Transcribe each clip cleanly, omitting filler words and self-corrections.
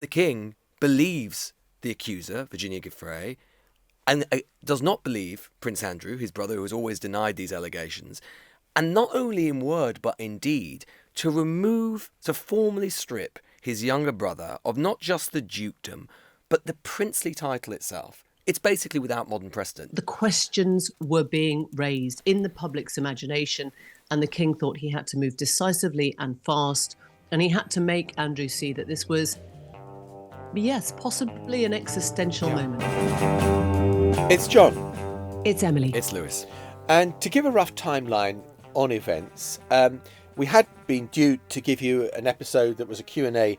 The king believes the accuser, Virginia Giuffre, and does not believe Prince Andrew, his brother, who has always denied these allegations, and not only in word but in deed, to formally strip his younger brother of not just the dukedom, but the princely title itself. It's basically without modern precedent. The questions were being raised in the public's imagination, and the king thought he had to move decisively and fast, and he had to make Andrew see that this was, yes, possibly an existential moment. It's John. It's Emily. It's Lewis. And to give a rough timeline on events, we had been due to give you an episode that was a Q&A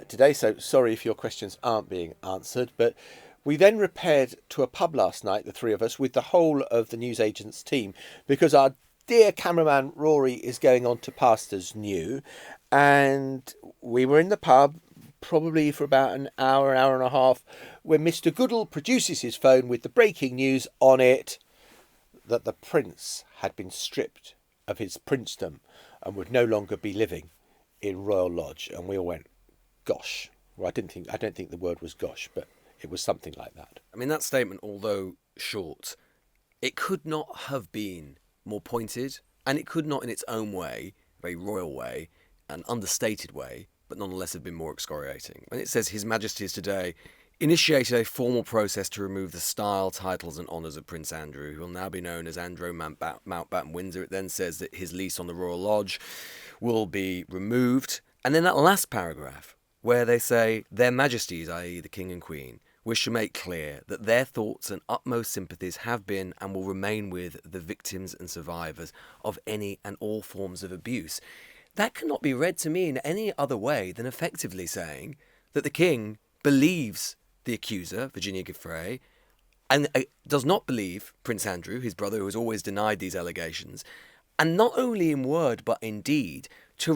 today, so sorry if your questions aren't being answered, but we then repaired to a pub last night, the three of us, with the whole of the newsagent's team, because our dear cameraman Rory is going on to Pastors New, and we were in the pub probably for about an hour and a half, when Mr. Goodall produces his phone with the breaking news on it that the prince had been stripped of his princedom and would no longer be living in Royal Lodge. And we all went, gosh. Well, I don't think the word was gosh, but it was something like that. I mean, that statement, although short, it could not have been more pointed, and it could not in its own way, very royal way, an understated way, but nonetheless have been more excoriating. And it says, His Majesty has today initiated a formal process to remove the style, titles and honours of Prince Andrew, who will now be known as Andrew Mountbatten Windsor. It then says that his lease on the Royal Lodge will be removed. And then that last paragraph, where they say, Their Majesties, i.e. the King and Queen, wish to make clear that their thoughts and utmost sympathies have been and will remain with the victims and survivors of any and all forms of abuse. That cannot be read to me in any other way than effectively saying that the king believes the accuser, Virginia Giuffre, and does not believe Prince Andrew, his brother, who has always denied these allegations, and not only in word but in deed, to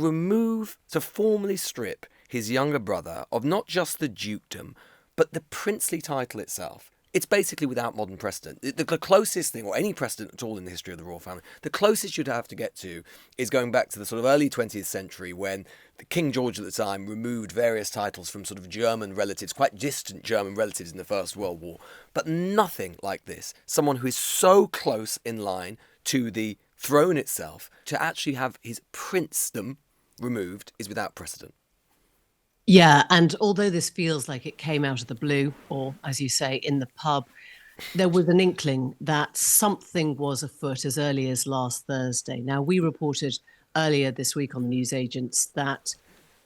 formally strip his younger brother of not just the dukedom, but the princely title itself. It's basically without modern precedent. The closest thing, or any precedent at all in the history of the royal family, the closest you'd have to get to is going back to the sort of early 20th century when King George at the time removed various titles from sort of German relatives, quite distant German relatives in the First World War. But nothing like this. Someone who is so close in line to the throne itself, to actually have his princedom removed is without precedent. Yeah, and although this feels like it came out of the blue, or as you say, in the pub, there was an inkling that something was afoot as early as last Thursday. Now, we reported earlier this week on the newsagents that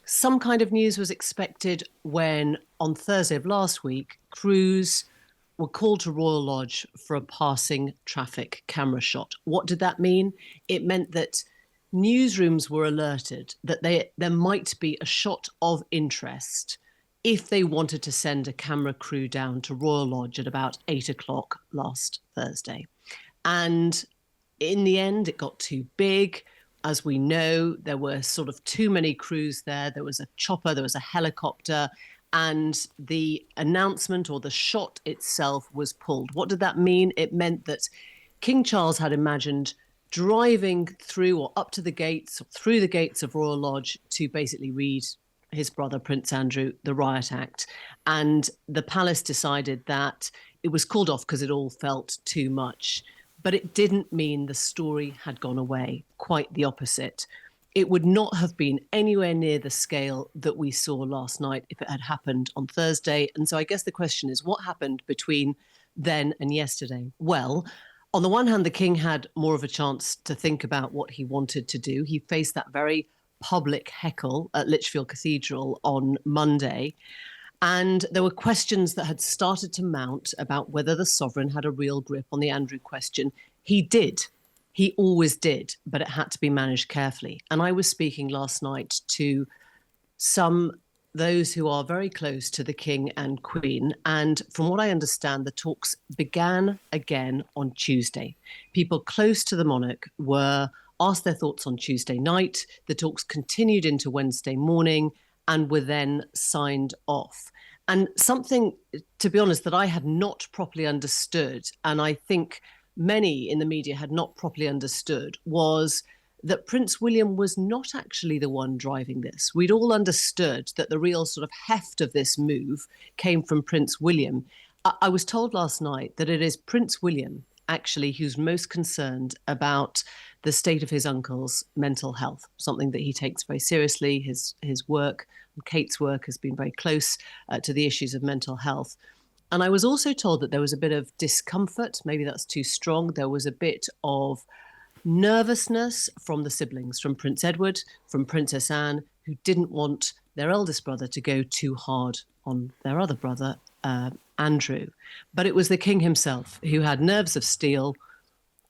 some kind of news was expected when, on Thursday of last week, crews were called to Royal Lodge for a passing traffic camera shot. What did that mean? It meant that newsrooms were alerted that there might be a shot of interest if they wanted to send a camera crew down to Royal Lodge at about 8 o'clock last Thursday. And in the end, it got too big. As we know, there were sort of too many crews there. There was a chopper, there was a helicopter, and the announcement or the shot itself was pulled. What did that mean? It meant that King Charles had imagined driving through or up to the gates, or through the gates of Royal Lodge to basically read his brother, Prince Andrew, the Riot Act. And the palace decided that it was called off because it all felt too much. But it didn't mean the story had gone away. Quite the opposite. It would not have been anywhere near the scale that we saw last night if it had happened on Thursday. And so I guess the question is, what happened between then and yesterday? Well, on the one hand, the king had more of a chance to think about what he wanted to do. He faced that very public heckle at Lichfield Cathedral on Monday. And there were questions that had started to mount about whether the sovereign had a real grip on the Andrew question. He did. He always did, but it had to be managed carefully. And I was speaking last night to those who are very close to the King and Queen. And from what I understand, the talks began again on Tuesday. People close to the monarch were asked their thoughts on Tuesday night. The talks continued into Wednesday morning and were then signed off. And something, to be honest, that I had not properly understood, and I think many in the media had not properly understood, was that Prince William was not actually the one driving this. We'd all understood that the real sort of heft of this move came from Prince William. I was told last night that it is Prince William actually who's most concerned about the state of his uncle's mental health, something that he takes very seriously. His work, Kate's work, has been very close to the issues of mental health. And I was also told that there was a bit of discomfort, maybe that's too strong. There was a bit of nervousness from the siblings, from Prince Edward, from Princess Anne, who didn't want their eldest brother to go too hard on their other brother, Andrew. But it was the king himself who had nerves of steel.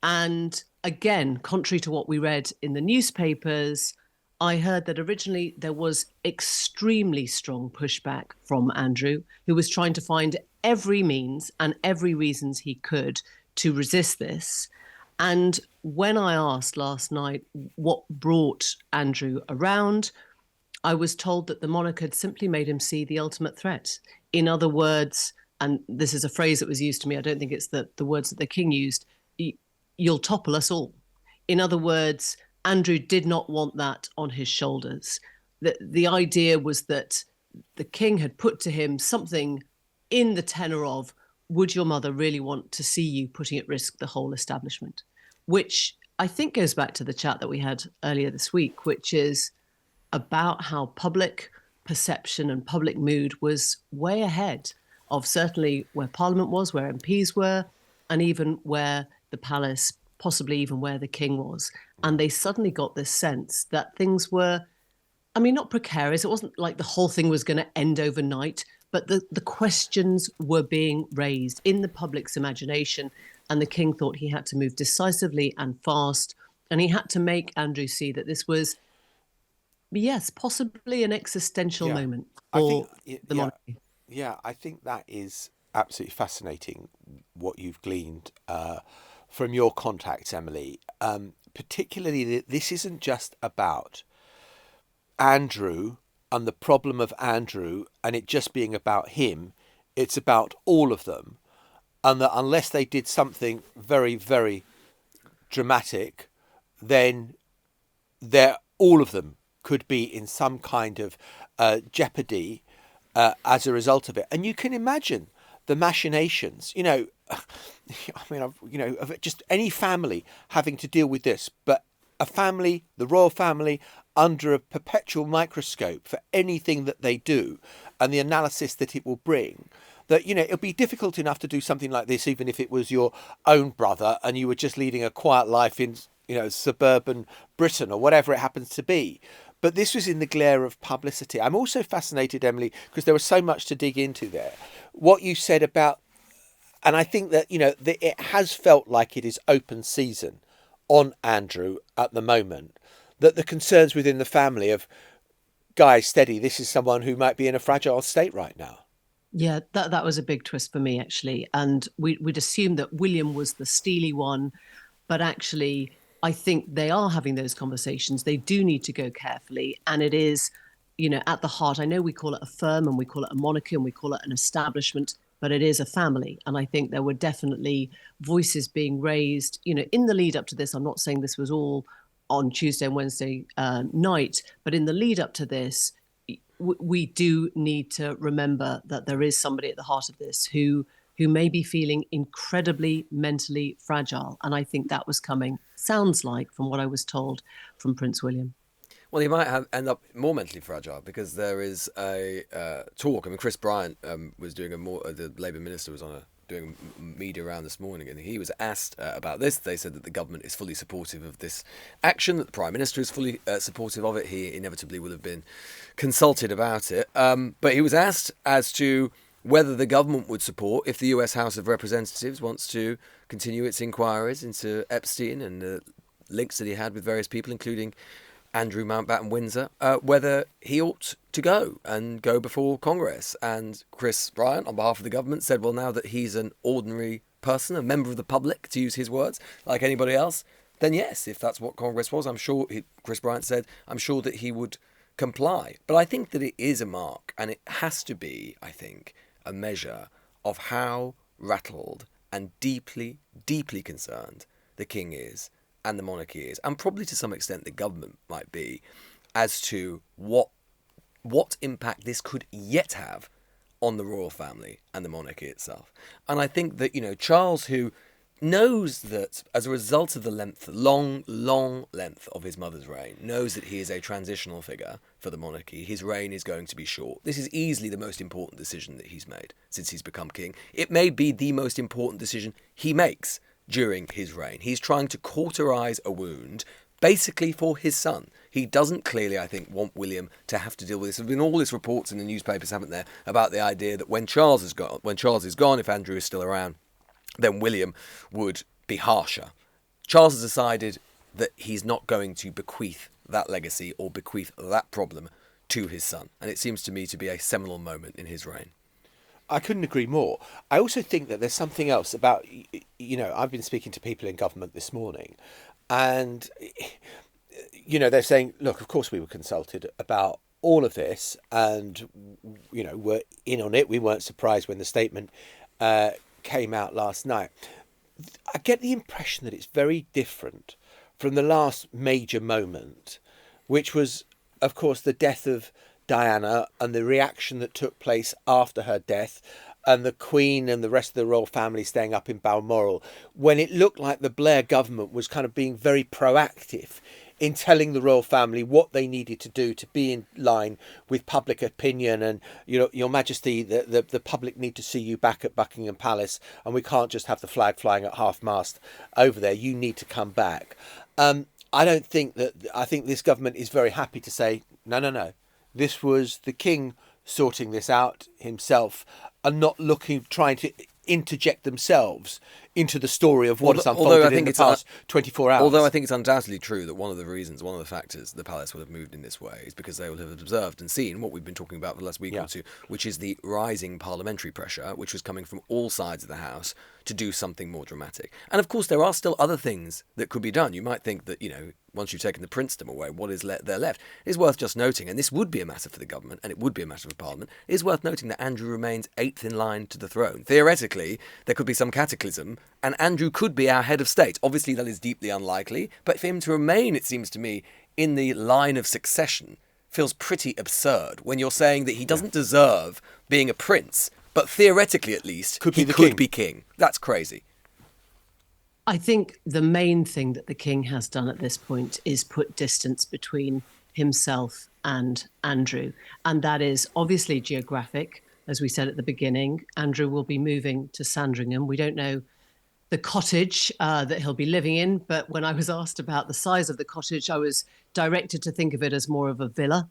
And again, contrary to what we read in the newspapers, I heard that originally there was extremely strong pushback from Andrew, who was trying to find every means and every reasons he could to resist this. And when I asked last night what brought Andrew around, I was told that the monarch had simply made him see the ultimate threat. In other words, and this is a phrase that was used to me, I don't think it's the words that the king used, you'll topple us all. In other words, Andrew did not want that on his shoulders. The idea was that the king had put to him something in the tenor of, would your mother really want to see you putting at risk the whole establishment? Which I think goes back to the chat that we had earlier this week, which is about how public perception and public mood was way ahead of certainly where Parliament was, where MPs were, and even where the palace, possibly even where the king was. And they suddenly got this sense that things were, I mean, not precarious. It wasn't like the whole thing was going to end overnight, but the questions were being raised in the public's imagination. And the king thought he had to move decisively and fast. And he had to make Andrew see that this was, yes, possibly an existential moment for the monarchy. Yeah, I think that is absolutely fascinating, what you've gleaned from your contacts, Emily. Particularly, this isn't just about Andrew and the problem of Andrew and it just being about him. It's about all of them. And that unless they did something very, very dramatic, then all of them could be in some kind of jeopardy as a result of it. And you can imagine the machinations, I mean, of just any family having to deal with this, but a family, the royal family, under a perpetual microscope for anything that they do and the analysis that it will bring, that, it'll be difficult enough to do something like this, even if it was your own brother and you were just leading a quiet life in, suburban Britain or whatever it happens to be. But this was in the glare of publicity. I'm also fascinated, Emily, because there was so much to dig into there. What you said about, and I think that, that it has felt like it is open season on Andrew at the moment, that the concerns within the family of, guys, steady, this is someone who might be in a fragile state right now. Yeah, that was a big twist for me, actually. And we'd assumed that William was the steely one, but actually, I think they are having those conversations. They do need to go carefully. And it is, at the heart, I know we call it a firm and we call it a monarchy and we call it an establishment, but it is a family. And I think there were definitely voices being raised, in the lead up to this. I'm not saying this was all on Tuesday and Wednesday night, but in the lead up to this, we do need to remember that there is somebody at the heart of this who may be feeling incredibly mentally fragile. And I think that was coming, sounds like, from what I was told, from Prince William. Well, he might end up more mentally fragile because there is a talk. I mean, Chris Bryant was doing the Labour minister was doing media round this morning, and he was asked about this. They said that the government is fully supportive of this action, that the Prime Minister is fully supportive of it. He inevitably will have been consulted about it. But he was asked as to whether the government would support if the US House of Representatives wants to continue its inquiries into Epstein and the links that he had with various people, including Andrew Mountbatten Windsor, whether he ought to go before Congress. And Chris Bryant, on behalf of the government, said, well, now that he's an ordinary person, a member of the public, to use his words, like anybody else, then yes, if that's what Congress was, I'm sure, Chris Bryant said, I'm sure that he would comply. But I think that it is a mark, and it has to be, I think, a measure of how rattled and deeply, deeply concerned the king is and the monarchy is, and probably to some extent the government might be, as to what impact this could yet have on the royal family and the monarchy itself. And I think that, Charles, who knows that as a result of the long length of his mother's reign, knows that he is a transitional figure for the monarchy. His reign is going to be short. This is easily the most important decision that he's made since he's become king. It may be the most important decision he makes during his reign. He's trying to cauterize a wound basically for his son. He doesn't clearly, I think, want William to have to deal with this. There's been all these reports in the newspapers, haven't there, about the idea that when Charles is gone, if Andrew is still around, then William would be harsher. Charles has decided that he's not going to bequeath that legacy or bequeath that problem to his son. And it seems to me to be a seminal moment in his reign. I couldn't agree more. I also think that there's something else about, I've been speaking to people in government this morning, and, they're saying, look, of course we were consulted about all of this and, we're in on it. We weren't surprised when the statement came out last night. I get the impression that it's very different from the last major moment, which was, of course, the death of Diana and the reaction that took place after her death, and the Queen and the rest of the royal family staying up in Balmoral, when it looked like the Blair government was kind of being very proactive in telling the royal family what they needed to do to be in line with public opinion. And, Your Majesty, the public need to see you back at Buckingham Palace, and we can't just have the flag flying at half-mast over there. You need to come back. I think this government is very happy to say, no. This was the king sorting this out himself and not trying to interject themselves into the story of what has unfolded in the past 24 hours. Although I think it's undoubtedly true that one of the factors the palace would have moved in this way is because they will have observed and seen what we've been talking about for the last week or two, which is the rising parliamentary pressure, which was coming from all sides of the house to do something more dramatic. And of course, there are still other things that could be done. You might think that, once you've taken the princedom away, what is there left? It is worth just noting, and this would be a matter for the government, and it would be a matter for Parliament, it is worth noting that Andrew remains 8th in line to the throne. Theoretically, there could be some cataclysm, and Andrew could be our head of state. Obviously, that is deeply unlikely, but for him to remain, it seems to me, in the line of succession feels pretty absurd when you're saying that he doesn't deserve being a prince, but theoretically at least, he could be king. That's crazy. I think the main thing that the king has done at this point is put distance between himself and Andrew. And that is obviously geographic. As we said at the beginning, Andrew will be moving to Sandringham. We don't know the cottage that he'll be living in, but when I was asked about the size of the cottage, I was directed to think of it as more of a villa,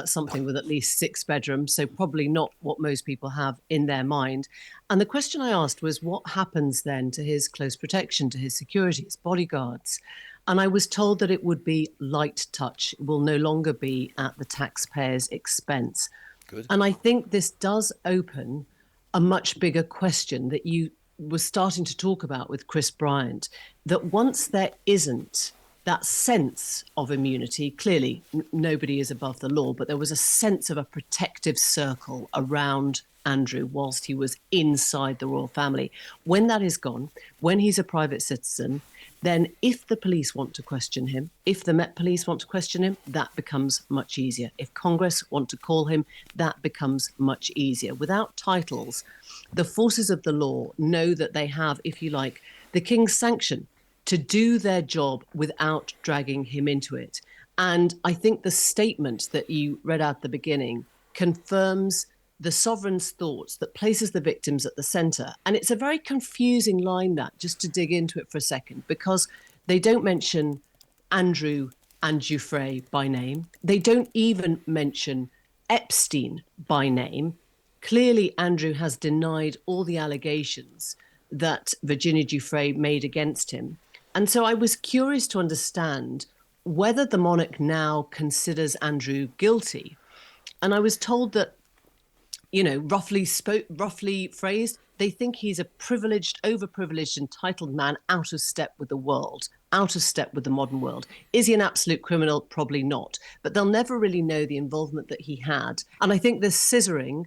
something with at least 6 bedrooms, so probably not what most people have in their mind. And the question I asked was, what happens then to his close protection, to his security, his bodyguards? And I was told that it would be light touch. It will no longer be at the taxpayer's expense. Good. And I think this does open a much bigger question that you were starting to talk about with Chris Bryant, that once there isn't that sense of immunity, clearly nobody is above the law, but there was a sense of a protective circle around Andrew whilst he was inside the royal family. When that is gone, when he's a private citizen, then if the police want to question him, if the Met Police want to question him, that becomes much easier. If Congress want to call him, that becomes much easier. Without titles, the forces of the law know that they have, if you like, the king's sanction to do their job without dragging him into it. And I think the statement that you read out at the beginning confirms the sovereign's thoughts, that places the victims at the centre. And it's a very confusing line, that, just to dig into it for a second, because they don't mention Andrew and Giuffre by name. They don't even mention Epstein by name. Clearly, Andrew has denied all the allegations that Virginia Giuffre made against him. And so I was curious to understand whether the monarch now considers Andrew guilty. And I was told that, roughly phrased, they think he's a privileged, overprivileged, entitled man out of step with the world, out of step with the modern world. Is he an absolute criminal? Probably not. But they'll never really know the involvement that he had. And I think this scissoring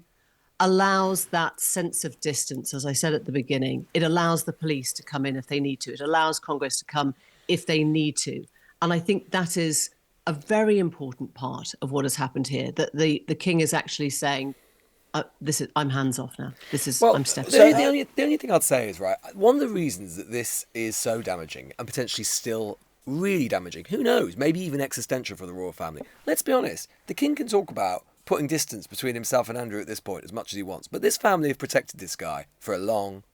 allows that sense of distance, as I said at the beginning. It allows the police to come in if they need to. It allows Congress to come if they need to. And I think that is a very important part of what has happened here, that the king is actually saying, I'm hands off now. Well, I'm stepping the only thing I'd say is, right, one of the reasons that this is so damaging and potentially still really damaging, who knows, maybe even existential for the royal family. Let's be honest, the king can talk about putting distance between himself and Andrew at this point as much as he wants, but this family have protected this guy for a long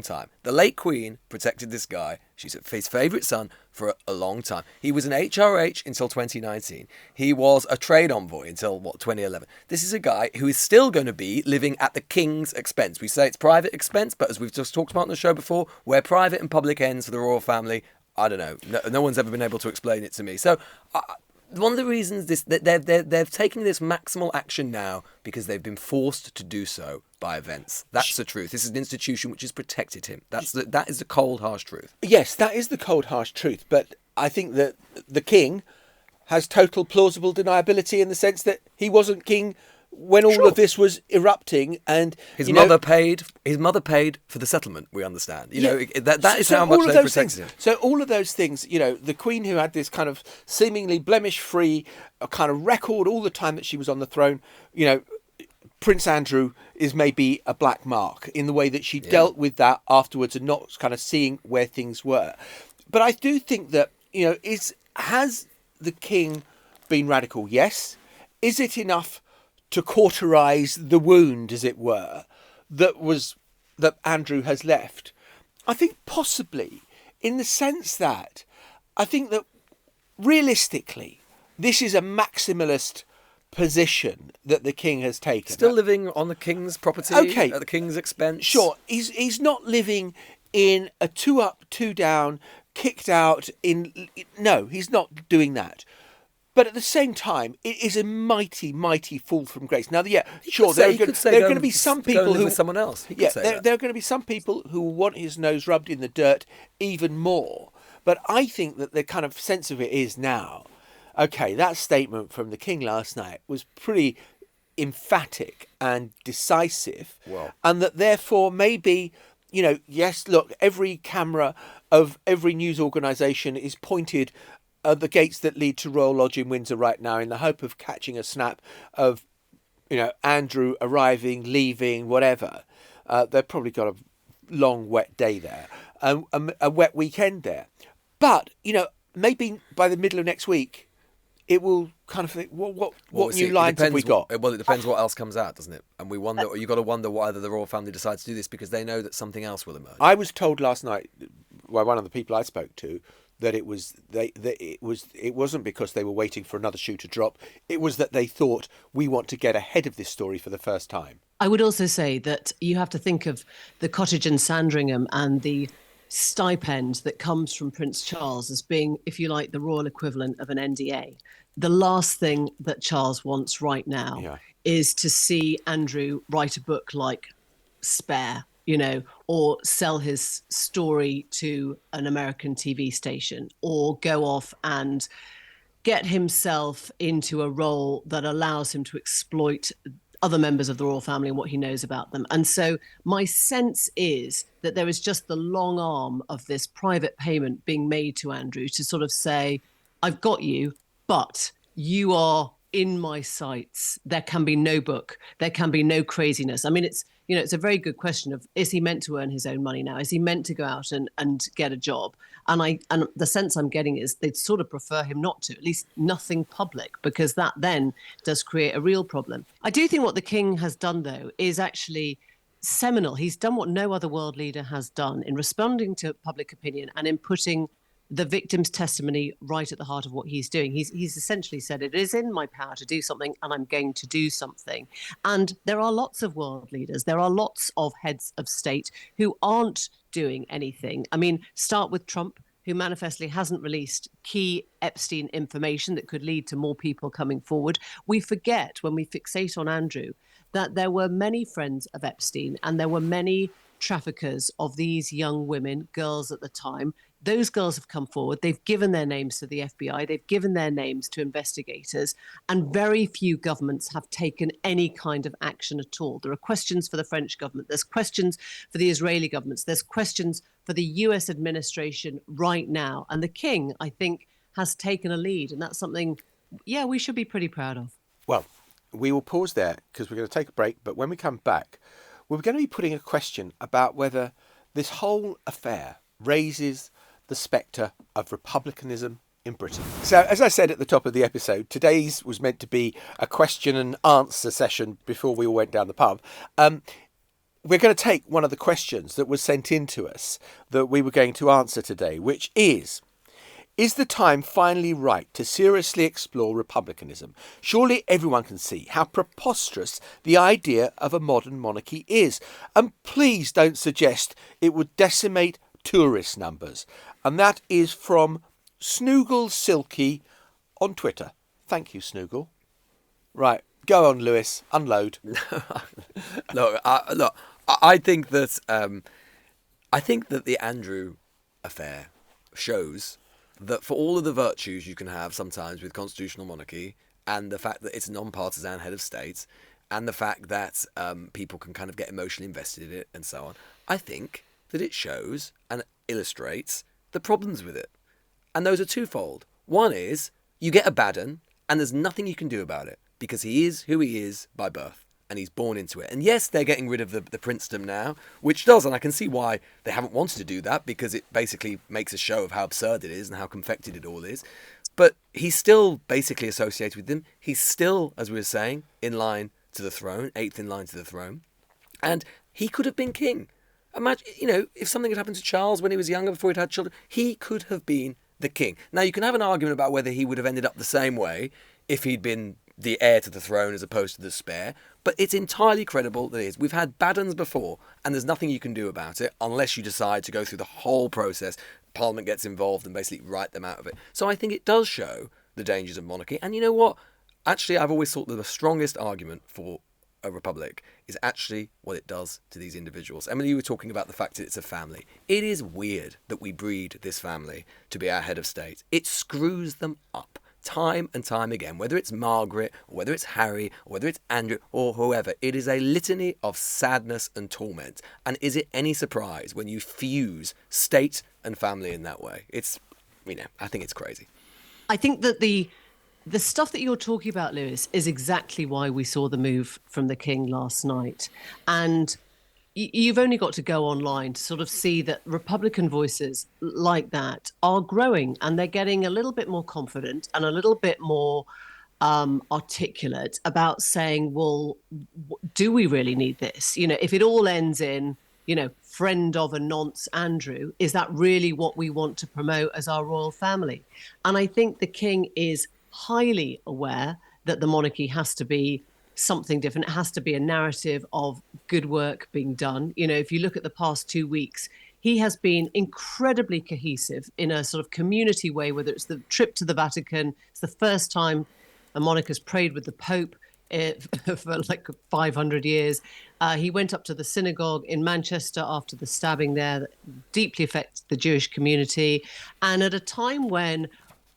time. The late Queen protected this guy. She's his favourite son for a long time. He was an HRH until 2019. He was a trade envoy until, 2011. This is a guy who is still going to be living at the king's expense. We say it's private expense, but as we've just talked about on the show before, where private and public ends for the royal family, I don't know. No one's ever been able to explain it to me. So one of the reasons they're taking this maximal action now because they've been forced to do so by events. That's the truth. This is an institution which has protected him. That is the cold, harsh truth. Yes, that is the cold, harsh truth. But I think that the king has total plausible deniability in the sense that he wasn't king when all of this was erupting, and his mother paid for the settlement. We understand, that is how much they protected him. So all of those things, the Queen, who had this kind of seemingly blemish-free kind of record all the time that she was on the throne, Prince Andrew is maybe a black mark in the way that she dealt with that afterwards and not kind of seeing where things were. But I do think that has the king been radical? Yes. Is it enough to cauterize the wound, as it were, that Andrew has left? I think possibly, in the sense that I think that realistically, this is a maximalist position that the king has taken. Still living on the king's property, at the king's expense. Sure, he's not living in a 2 up, 2 down, kicked out. No, he's not doing that. But at the same time, it is a mighty, mighty fall from grace. Now, there are going to be some people who someone else. There are going to be some people who will want his nose rubbed in the dirt even more. But I think that the kind of sense of it is now, okay, that statement from the king last night was pretty emphatic and decisive, and that therefore maybe, yes, look, every camera of every news organisation is pointed the gates that lead to Royal Lodge in Windsor right now in the hope of catching a snap of, Andrew arriving, leaving, whatever. They've probably got a long, wet day there, a wet weekend there. But, maybe by the middle of next week, it will kind of think, what new lines have we got? Well, it depends what else comes out, doesn't it? And we wonder, you've got to wonder whether the royal family decides to do this because they know that something else will emerge. I was told last night by one of the people I spoke to that it wasn't because they were waiting for another shoe to drop. It was that they thought, we want to get ahead of this story for the first time. I would also say that you have to think of the cottage in Sandringham and the stipend that comes from Prince Charles as being, if you like, the royal equivalent of an NDA. The last thing that Charles wants right now is to see Andrew write a book like Spare, or sell his story to an American TV station, or go off and get himself into a role that allows him to exploit other members of the royal family and what he knows about them. And so my sense is that there is just the long arm of this private payment being made to Andrew to sort of say, I've got you, but you are in my sights. There can be no book. There can be no craziness. I mean, it's a very good question of, is he meant to earn his own money now? Is he meant to go out and get a job? And the sense I'm getting is they'd sort of prefer him not to, at least nothing public, because that then does create a real problem. I do think what the king has done, though, is actually seminal. He's done what no other world leader has done in responding to public opinion and in putting the victim's testimony right at the heart of what he's doing. He's essentially said, it is in my power to do something and I'm going to do something. And there are lots of world leaders. There are lots of heads of state who aren't doing anything. I mean, start with Trump, who manifestly hasn't released key Epstein information that could lead to more people coming forward. We forget, when we fixate on Andrew, that there were many friends of Epstein and there were many traffickers of these young women, girls at the time. Those girls have come forward. They've given their names to the FBI. They've given their names to investigators. And very few governments have taken any kind of action at all. There are questions for the French government. There's questions for the Israeli governments. There's questions for the US administration right now. And the king, I think, has taken a lead. And that's something, yeah, we should be pretty proud of. Well, we will pause there because we're going to take a break. But when we come back, we're going to be putting a question about whether this whole affair raises the spectre of republicanism in Britain. So, as I said at the top of the episode, today's was meant to be a question and answer session before we all went down the pub. We're going to take one of the questions that was sent in to us that we were going to answer today, which is the time finally right to seriously explore republicanism? Surely everyone can see how preposterous the idea of a modern monarchy is. And please don't suggest it would decimate tourist numbers. And that is from Snoogle Silky on Twitter. Thank you, Snoogle. Right, go on, Lewis. Unload. Look, I think that the Andrew affair shows that for all of the virtues you can have sometimes with constitutional monarchy, and the fact that it's a non-partisan head of state, and the fact that people can kind of get emotionally invested in it and so on, I think that it shows and illustrates the problems with it. And those are twofold. One is you get a bad un, and there's nothing you can do about it because he is who he is by birth. And he's born into it. And yes, they're getting rid of the princedom now, which does, and I can see why they haven't wanted to do that, because it basically makes a show of how absurd it is and how confected it all is. But he's still basically associated with them. He's still, as we were saying, in line to the throne, 8th in line to the throne. And he could have been king. Imagine, if something had happened to Charles when he was younger, before he'd had children, he could have been the king. Now, you can have an argument about whether he would have ended up the same way if he'd been the heir to the throne as opposed to the spare, but it's entirely credible that it is. We've had bad uns before, and there's nothing you can do about it unless you decide to go through the whole process. Parliament gets involved and basically write them out of it. So I think it does show the dangers of monarchy. And you know what? Actually, I've always thought that the strongest argument for a republic is actually what it does to these individuals. Emily, you were talking about the fact that it's a family. It is weird that we breed this family to be our head of state. It screws them up time and time again, whether it's Margaret, or whether it's Harry, or whether it's Andrew, or whoever. It is a litany of sadness and torment. And is it any surprise when you fuse state and family in that way? It's, I think it's crazy. I think that the stuff that you're talking about, Lewis, is exactly why we saw the move from the king last night. And you've only got to go online to sort of see that Republican voices like that are growing, and they're getting a little bit more confident and a little bit more articulate about saying, well, do we really need this? If it all ends in, friend of a nonce Andrew, is that really what we want to promote as our royal family? And I think the king is highly aware that the monarchy has to be something different. It has to be a narrative of good work being done. If you look at the past 2 weeks, he has been incredibly cohesive in a sort of community way, whether it's the trip to the Vatican. It's the first time a monarch has prayed with the Pope for like 500 years. He went up to the synagogue in Manchester after the stabbing there that deeply affected the Jewish community. And at a time when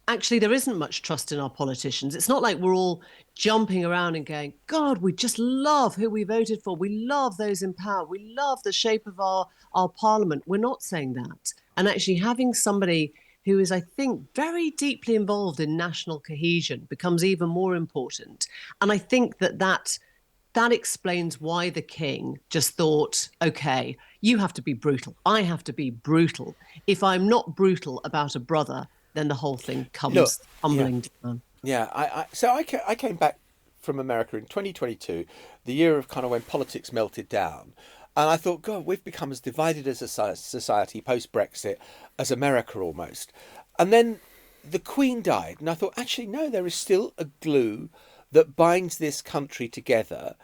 actually there isn't much trust in our politicians. It's not like we're all jumping around and going, God, we just love who we voted for. We love those in power. We love the shape of our parliament. We're not saying that. And actually having somebody who is, I think, very deeply involved in national cohesion becomes even more important. And I think that explains why the king just thought, okay, you have to be brutal. I have to be brutal. If I'm not brutal about a brother, then the whole thing comes tumbling down. Yeah, I came back from America in 2022, the year of kind of when politics melted down. And I thought, God, we've become as divided as a society post-Brexit as America almost. And then the Queen died. And I thought, actually, no, there is still a glue that binds this country together.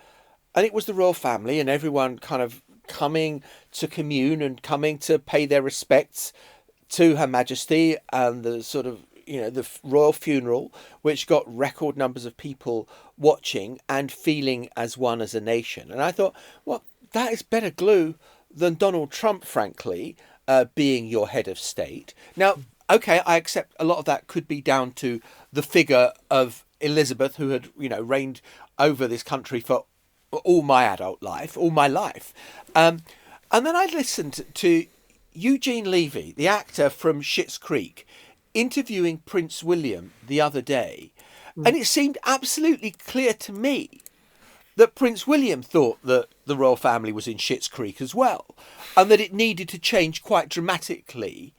And it was the royal family and everyone kind of coming to commune and coming to pay their respects to Her Majesty, and the sort of, the royal funeral, which got record numbers of people watching and feeling as one as a nation. And I thought, well, that is better glue than Donald Trump, frankly, being your head of state. Now, okay, I accept a lot of that could be down to the figure of Elizabeth, who had, reigned over this country for all my adult life, all my life. And then I listened to Eugene Levy, the actor from Schitt's Creek, interviewing Prince William the other day. And it seemed absolutely clear to me that Prince William thought that the royal family was in Schitt's Creek as well, and that it needed to change quite dramatically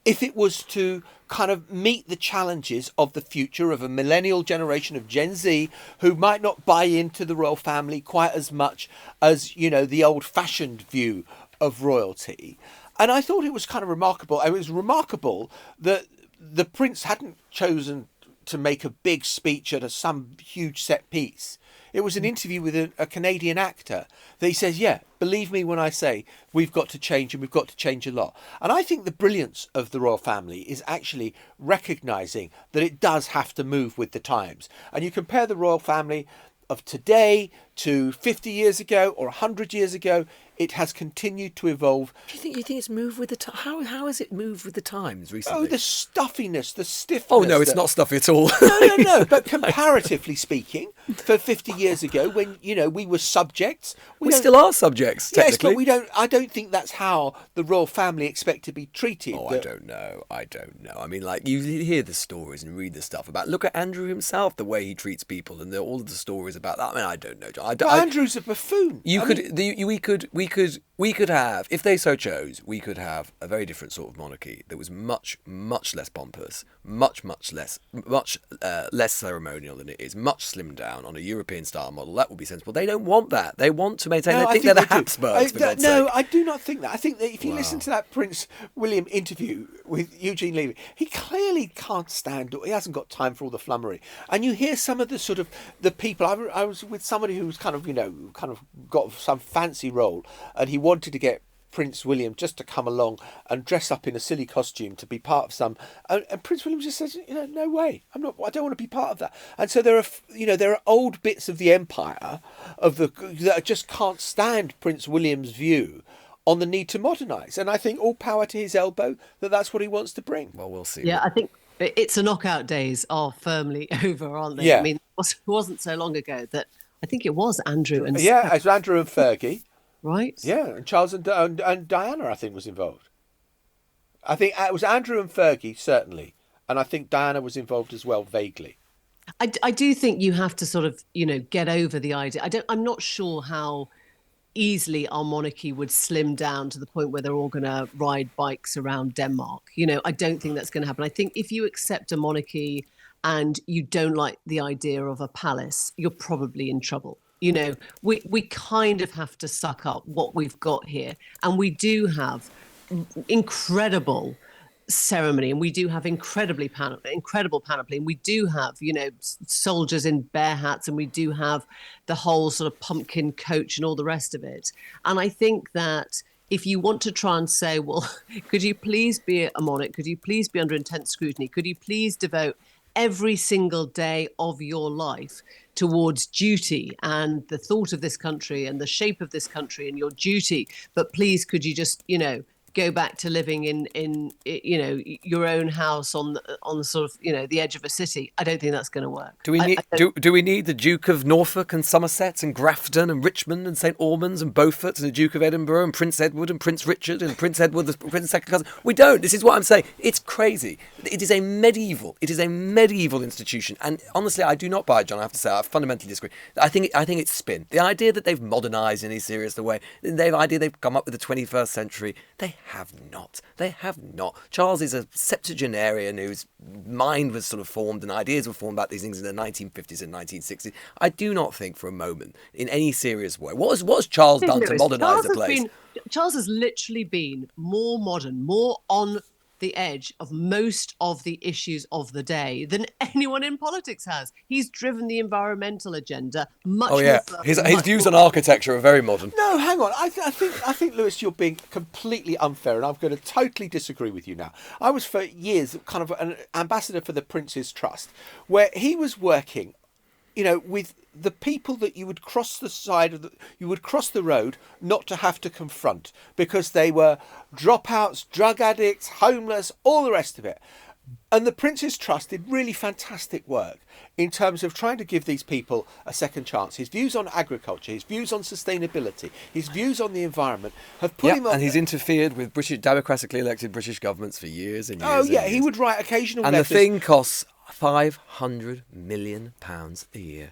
if it was to kind of meet the challenges of the future of a millennial generation of Gen Z who might not buy into the royal family quite as much as, the old-fashioned view of royalty. And I thought it was kind of remarkable. It was remarkable that the prince hadn't chosen to make a big speech at some huge set piece. It was an interview with a Canadian actor that he says, yeah, believe me when I say we've got to change, and we've got to change a lot. And I think the brilliance of the royal family is actually recognising that it does have to move with the times. And you compare the royal family of today to 50 years ago or 100 years ago, it has continued to evolve. Do you think it's moved with the time? How has it moved with the times recently? Oh, the stuffiness, the stiffness. Oh, no, it's not stuffy at all. No. But comparatively speaking, for 50 years ago, when, we were subjects. We still are subjects, technically. Yes, but I don't think that's how the royal family expect to be treated. Oh, I don't know. I mean, you hear the stories and read the stuff about, look at Andrew himself, the way he treats people, and all of the stories about that. I mean, I don't know. Andrew's a buffoon. We could have, if they so chose, we could have a very different sort of monarchy that was much, much less pompous, much less ceremonial than it is, much slimmed down on a European style model. That would be sensible. They don't want that. They want to maintain. No, they think they're the Habsburgs. For God's sake. I do not think that. I think that if you listen to that Prince William interview with Eugene Levy, he clearly can't stand. He hasn't got time for all the flummery. And you hear some of the sort of the people. I was with somebody who was kind of got some fancy role, and he wanted to get Prince William just to come along and dress up in a silly costume to be part of some, and Prince William just says, no way, I don't want to be part of that. And so there are old bits of the empire that just can't stand Prince William's view on the need to modernise. And I think all power to his elbow that's what he wants to bring. Well, we'll see. Yeah, I think it's a knockout days are firmly over, aren't they? Yeah. I mean, it wasn't so long ago that I think it was Andrew and yeah, it's Andrew and Fergie. Right. Yeah, and Charles and Diana, I think, was involved. I think it was Andrew and Fergie, certainly. And I think Diana was involved as well, vaguely. I do think you have to sort of, get over the idea. I'm not sure how easily our monarchy would slim down to the point where they're all going to ride bikes around Denmark. I don't think that's going to happen. I think if you accept a monarchy and you don't like the idea of a palace, you're probably in trouble. We kind of have to suck up what we've got here. And we do have incredible ceremony, and we do have incredible panoply, and we do have, soldiers in bear hats, and we do have the whole sort of pumpkin coach and all the rest of it. And I think that if you want to try and say, well, could you please be a monarch? Could you please be under intense scrutiny? Could you please devote every single day of your life towards duty and the thought of this country and the shape of this country and your duty, but please could you just go back to living in your own house on the sort of the edge of a city? I don't think that's going to work. Do we need the Duke of Norfolk and Somerset and Grafton and Richmond and St Albans and Beaufort and the Duke of Edinburgh and Prince Edward and Prince Richard and Prince Edward the Prince's second cousin? We don't. This is what I'm saying. It's crazy. It is a medieval institution. And honestly, I do not buy it, John. I have to say, I fundamentally disagree. I think it's spin. The idea that they've modernised in any serious way, they've come up with the 21st century. They have not. Charles is a septuagenarian whose mind was sort of formed and ideas were formed about these things in the 1950s and 1960s. I do not think for a moment, in any serious way, what has Charles done to modernise the place? Charles has literally been more modern, more on the edge of most of the issues of the day than anyone in politics has. He's driven the environmental agenda much more. His views on architecture are very modern. No, hang on. I think, Lewis, you're being completely unfair, and I'm going to totally disagree with you now. I was for years kind of an ambassador for the Prince's Trust, where he was working with the people that you would cross the road not to have to confront because they were dropouts, drug addicts, homeless, all the rest of it. And the Prince's Trust did really fantastic work in terms of trying to give these people a second chance. His views on agriculture, his views on sustainability, his views on the environment have put him on. And he's interfered with democratically elected British governments for years and years. Oh, yeah, and years. he would write occasional and letters. The thing costs £500 million a year.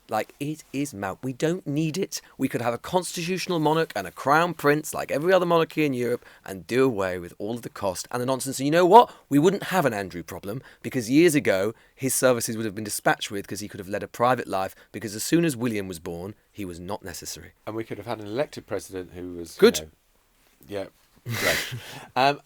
Like, it is mad. We don't need it. We could have a constitutional monarch and a crown prince like every other monarchy in Europe and do away with all of the cost and the nonsense. And you know what? We wouldn't have an Andrew problem because years ago his services would have been dispatched with because he could have led a private life because as soon as William was born, he was not necessary. And we could have had an elected president who was... Good. Yeah, great.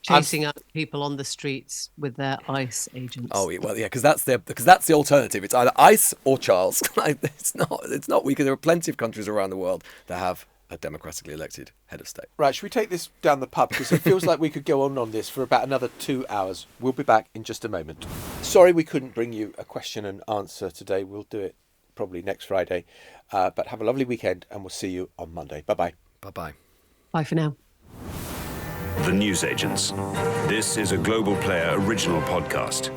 Chasing up people on the streets with their ICE agents. Oh, well, yeah, because that's the alternative. It's either ICE or Charles. It's not. There are plenty of countries around the world that have a democratically elected head of state. Right, should we take this down the pub? Because it feels like we could go on this for about another 2 hours. We'll be back in just a moment. Sorry we couldn't bring you a question and answer today. We'll do it probably next Friday. But have a lovely weekend and we'll see you on Monday. Bye-bye. Bye-bye. Bye for now. The Newsagents. This is a Global Player original podcast.